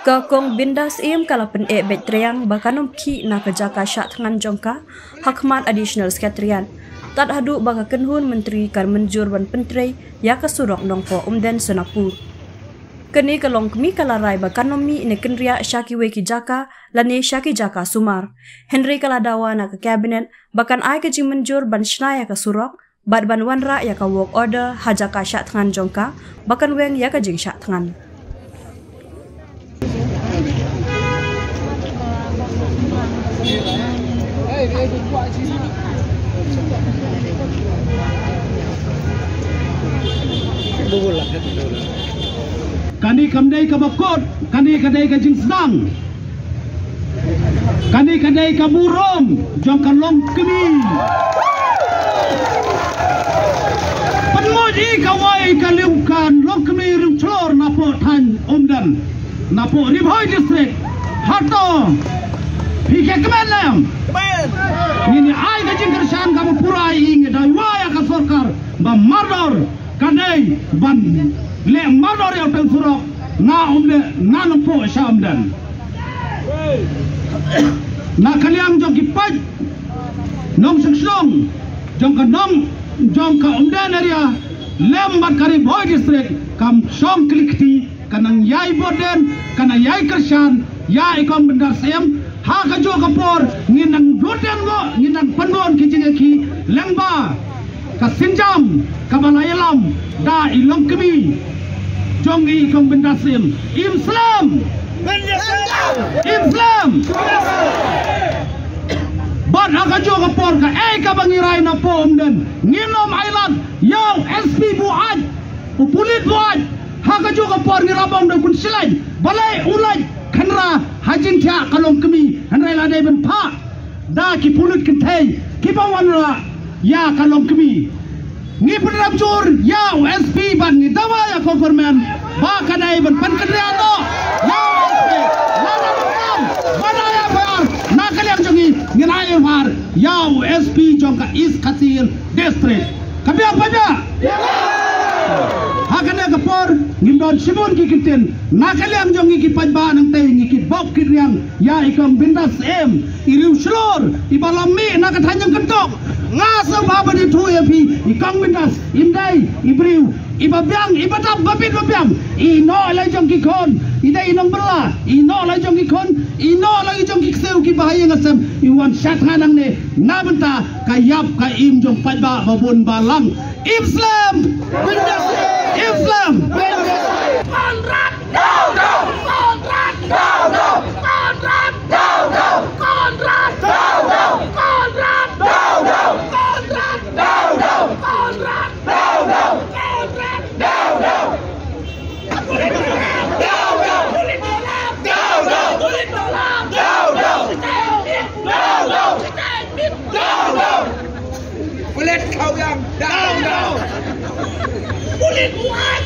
Kakong bindas kalapen betriang bakanom ki na kejaka syak tangan jongka hakmat additional sekretarian. Tad hadu baka kenhun menteri kan menjur ban penteri ya kasurok nongko umden senapur. Keni kalong kemi kalarai bakanomi ne kenria syakiwe ki jaka lane syaki jaka sumar. Henry kaladawa na ke kabinet bakan ai keji menjur ban shnaya kasurok bad ban wanra ya ka work order hajaka syak tangan jongka bakan weng ya ka jing syak tangan. Kani kamdai ka bakot, kani kadai ka jing sedang, kani kadai ka burom, jong ka long kemi. Penmoji kawai ka liukan long kemi ring chlor napo tan omdan, napo Ribhoi district, harto. Pike kemenam. Ini ai ka jing kersan kamu purai inge dai waya ka sorkar ba mardor kadai ban le mardor ya pen surok na umle na nompo shamdan na kaliang jong kipat nong seksong jong ka nong jong ka umdan area lembat kari Ribhoi district kam song klikti kanang yai boden kana yai kersan ya ikon bendar sem ha ka jo kapor nginang joden go nginang pandon kijingeki lengba ka sinjam ka balayalam da ilong kemi jongi kong bendasim Islam bad ha ka jo kapor ka ka bangirai na po umden nginom island yang SP buat pupulit buat ha ka jo kapor ngirabong da kun silai balai ulai kanra hajin tia kalong kemi hanrai ladai ben pa da ki pulut kentai ki bawanra ya kalong kemi ni penrap jur ya USP ban ni dawa ya government ba kadai ben pan kadriano ya USP lana ram bana ya bar na kaliam jongi nginai bar ya USP jongka East Katil district kabi apa ja hakane kapor ngindon simon kikitin nakaliam jong ikipaj ba nang tay ngikit bok kiriang ya ikam bindas em iriu slor ibalami nakatanyang kentok ngasa baba di tu epi ikam bindas indai ibriu ibabyang ibadap babit babyang ino lai jong kikon idai inong berla ino lai jong kikon ino lai jong kikseu ki bahaya ngasem iwan syat nganang ne nabenta kayap ka im jong pajba babun balang Islam bindas Islam Konrad no Konrad no Konrad no Konrad no Konrad no Konrad no Konrad no Konrad no Kulit kau yang down. Kulit what?